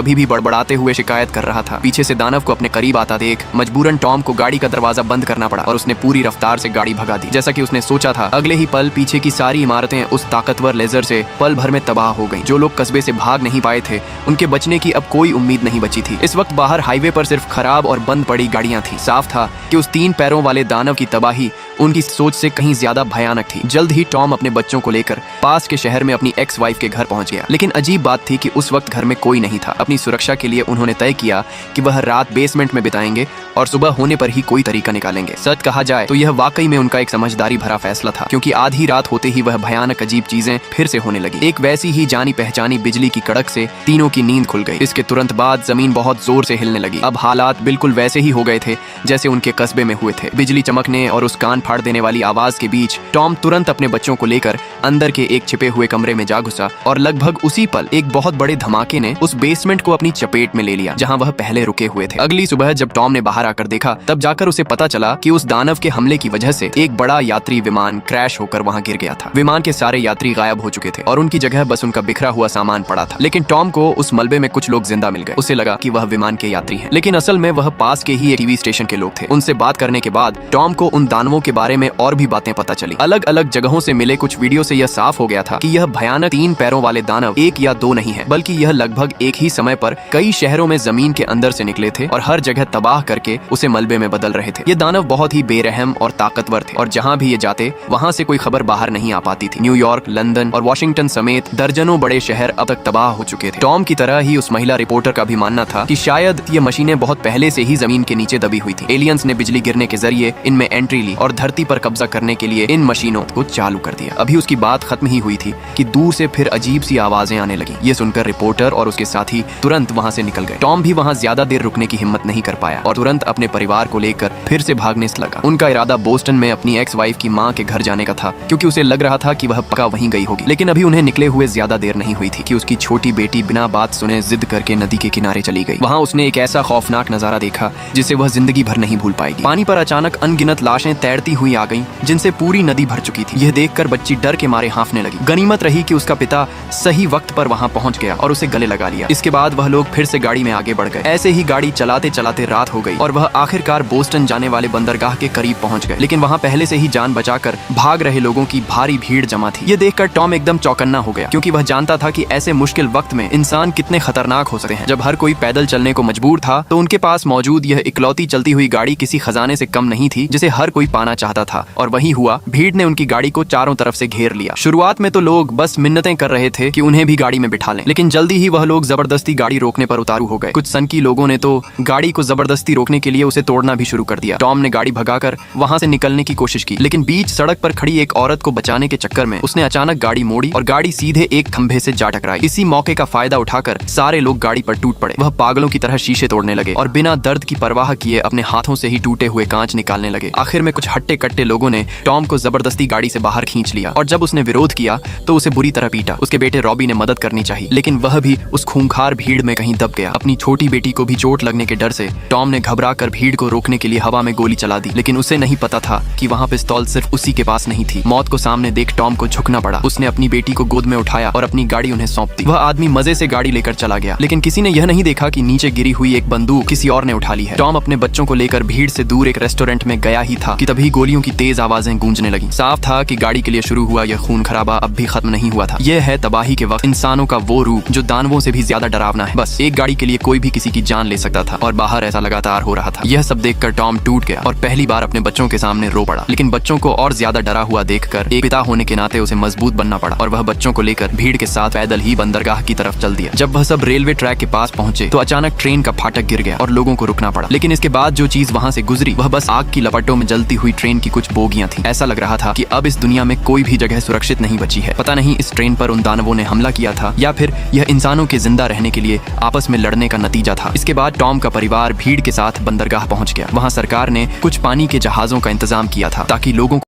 अभी भी बड़बड़ाते हुए शिकायत कर रहा था। पीछे से दानव को अपने करीब आता देख मजबूरन टॉम को गाड़ी का दरवाजा बंद करना पड़ा और उसने पूरी रफ्तार से गाड़ी भगा दी। जैसा कि उसने सोचा था, अगले ही पल पीछे की सारी इमारतें उस ताकतवर लेजर से पल भर में तबाह हो गईं। जो लोग कस्बे से भाग नहीं पाए थे, उनके बचने की अब कोई उम्मीद नहीं बची थी। इस वक्त बाहर हाईवे पर सिर्फ खराब और बंद पड़ी गाड़ियां थी। साफ था कि उस 3 पैरों वाले दानव की तबाही उनकी सोच से कहीं ज्यादा भयानक थी। जल्द ही टॉम अपने बच्चों को लेकर पास के शहर में अपनी एक्स वाइफ के घर पहुंच गया। लेकिन अजीब बात थी कि उस वक्त घर में कोई नहीं था। अपनी सुरक्षा के लिए उन्होंने तय किया कि वह रात बेसमेंट में बिताएंगे और सुबह होने पर ही कोई तरीका निकालेंगे। सच कहा जाए तो यह वाकई में उनका एक समझदारी भरा फैसला था, क्योंकि आधी रात होते ही वह भयानक अजीब चीजें फिर से होने लगी। एक वैसी ही जानी पहचानी बिजली की कड़क से तीनों की नींद खुल गई। इसके तुरंत बाद जमीन बहुत जोर से हिलने लगी। अब हालात बिल्कुल वैसे ही हो गए थे जैसे उनके कस्बे में हुए थे। बिजली चमकने और उस कान फाड़ देने वाली आवाज के बीच टॉम तुरंत अपने बच्चों को लेकर अंदर के एक छिपे हुए कमरे में जा घुसा और लगभग उसी पल एक बहुत बड़े धमाके ने उस बेसमेंट को अपनी चपेट में ले लिया जहां वह पहले रुके हुए थे। अगली सुबह जब टॉम ने बाहर आकर देखा, तब जाकर उसे पता चला कि उस दानव के हमले की वजह से एक बड़ा यात्री विमान क्रैश होकर वहां गिर गया था। विमान के सारे यात्री गायब हो चुके थे और उनकी जगह बस उनका बिखरा हुआ सामान पड़ा था। लेकिन टॉम को उस मलबे में कुछ लोग जिंदा मिल गए। उसे लगा कि वह विमान के यात्री हैं, लेकिन असल में वह पास के ही एक टीवी स्टेशन के लोग थे। उनसे बात करने के बाद टॉम को उन दानवों के बारे में और भी बातें पता चली। अलग अलग जगहों से मिले कुछ वीडियो से यह साफ हो गया था कि यह भयानक 3 पैरों वाले दानव 1 या 2 नहीं है, बल्कि यह लगभग एक ही समय पर कई शहरों में जमीन के अंदर से निकले थे और हर जगह तबाह करके उसे मलबे में बदल रहे थे। ये दानव बहुत ही बेरहम और ताकतवर थे और जहां भी ये जाते वहां से कोई खबर बाहर नहीं आ पाती थी। न्यूयॉर्क, लंदन और वॉशिंगटन समेत दर्जनों बड़े शहर अब तक तबाह हो चुके थे। टॉम की तरह ही उस महिला रिपोर्टर का भी मानना था कि शायद ये मशीनें बहुत पहले से ही जमीन के नीचे दबी हुई थी। एलियंस ने बिजली गिरने के जरिए इनमें एंट्री ली और धरती पर कब्जा करने के लिए इन मशीनों को चालू कर दिया। अभी उसकी बात खत्म ही हुई थी कि दूर से फिर अजीब सी आवाजें आने लगी। ये सुनकर रिपोर्टर और उसके साथी तुरंत वहां से निकल गए। टॉम भी वहां ज्यादा देर रुकने की हिम्मत नहीं कर पाया और तुरंत अपने परिवार को लेकर फिर से भागने लगा। उनका इरादा बोस्टन में अपनी एक्स वाइफ की मां के घर जाने का था, क्योंकि उसे लग रहा था कि वह पक्का वहीं गई होगी। लेकिन अभी उन्हें निकले हुए ज्यादा देर नहीं हुई थी कि उसकी छोटी बेटी बिना बात सुने जिद करके नदी के किनारे चली गई। वहां उसने एक ऐसा खौफनाक नजारा देखा जिसे वह जिंदगी भर नहीं भूल पाएगी। पानी पर अचानक अनगिनत लाशें तैरती हुई आ गईं, जिनसे पूरी नदी भर चुकी थी। यह देखकर बच्ची डर के मारे हाँफने लगी। गनीमत रही कि उसका पिता सही वक्त पर वहां पहुंच गया और उसे गले लगा लिया। इसके बाद वह लोग फिर से गाड़ी में आगे बढ़ गए। ऐसे ही गाड़ी चलाते चलाते रात हो गई और वह आखिरकार बोस्टन जाने वाले बंदरगाह के करीब पहुंच गए। लेकिन वहां पहले से ही जान बचाकर भाग रहे लोगों की भारी भीड़ जमा थी। ये देखकर टॉम एकदम चौकन्ना हो गया, क्योंकि वह जानता था कि ऐसे मुश्किल वक्त में इंसान कितने खतरनाक हो सकते हैं। जब हर कोई पैदल चलने को मजबूर था, तो उनके पास मौजूद यह इकलौती चलती हुई गाड़ी किसी खजाने से कम नहीं थी जिसे हर कोई पाना चाहता था। और वही हुआ, भीड़ ने उनकी गाड़ी को चारों तरफ से घेर लिया। शुरुआत में तो लोग बस मिन्नतें कर रहे थे कि उन्हें भी गाड़ी में बिठा लें, लेकिन जल्दी ही वह लोग जबरदस्ती गाड़ी रोकने पर उतारू हो गए। कुछ सनकी लोगों ने तो गाड़ी को जबरदस्ती रोकने के लिए उसे तोड़ना भी शुरू कर दिया। टॉम ने गाड़ी भगाकर वहां से निकलने की कोशिश की, लेकिन बीच सड़क पर खड़ी एक औरत को बचाने के चक्कर में उसने अचानक गाड़ी मोड़ी और गाड़ी सीधे एक खंभे से जा टकराई। इसी मौके का फायदा उठाकर सारे लोग गाड़ी पर टूट पड़े। वह पागलों की तरह शीशे तोड़ने लगे और बिना दर्द की परवाह किए अपने हाथों से ही टूटे हुए कांच निकालने लगे। आखिर में कुछ हट्टे कट्टे लोगों ने टॉम को जबरदस्ती गाड़ी से बाहर खींच लिया और जब उसने विरोध किया तो उसे बुरी तरह पीटा। उसके बेटे रॉबी ने मदद करनी चाहिए, लेकिन वह भी उस खूंखार भीड़ में कहीं दब गया। अपनी छोटी बेटी को भी चोट लगने के डर से टॉम ने घबराकर भीड़ को रोकने के लिए हवा में गोली चला दी, लेकिन उसे नहीं पता था कि वहां पिस्तौल सिर्फ उसी के पास नहीं थी। मौत को सामने देख टॉम को झुकना पड़ा। उसने अपनी बेटी को गोद में उठाया और अपनी गाड़ी उन्हें सौंप दी। वह आदमी मजे से गाड़ी लेकर चला गया, लेकिन किसी ने यह नहीं देखा कि नीचे गिरी हुई एक बंदूक किसी और ने उठा ली है। टॉम अपने बच्चों को लेकर भीड़ से दूर एक रेस्टोरेंट में गया ही था कि तभी गोलियों की तेज आवाजें गूंजने लगी। साफ था कि गाड़ी के लिए शुरू हुआ यह खून खराबा अब भी खत्म नहीं हुआ था। यह है तबाही के वक्त इंसानों का वो रूप जो दानवों से भी ज्यादा डरावना है। बस एक गाड़ी के लिए कोई भी किसी की जान ले सकता था और बाहर ऐसा लगातार हो रहा था। यह सब देखकर टॉम टूट गया और पहली बार अपने बच्चों के सामने रो पड़ा। लेकिन बच्चों को और ज्यादा डरा हुआ देखकर एक पिता होने के नाते उसे मजबूत बनना पड़ा और वह बच्चों को लेकर भीड़ के साथ पैदल ही बंदरगाह की तरफ चल दिया। जब वह सब रेलवे ट्रैक के पास पहुंचे तो अचानक ट्रेन का फाटक गिर गया और लोगों को रुकना पड़ा। लेकिन इसके बाद जो चीज वहां से गुजरी वह बस आग की लपटों में जलती हुई ट्रेन की कुछ बोगियां थी। ऐसा लग रहा था कि अब इस दुनिया में कोई भी जगह सुरक्षित नहीं बची है। पता नहीं इस ट्रेन पर उन दानवों ने हमला किया था या फिर यह इंसानों के जिंदा रहने के लिए आपस में लड़ने का नतीजा था। इसके बाद टॉम का परिवार भीड़ के साथ बंदरगाह पहुंच गया। वहां सरकार ने कुछ पानी के जहाजों का इंतजाम किया था ताकि लोगों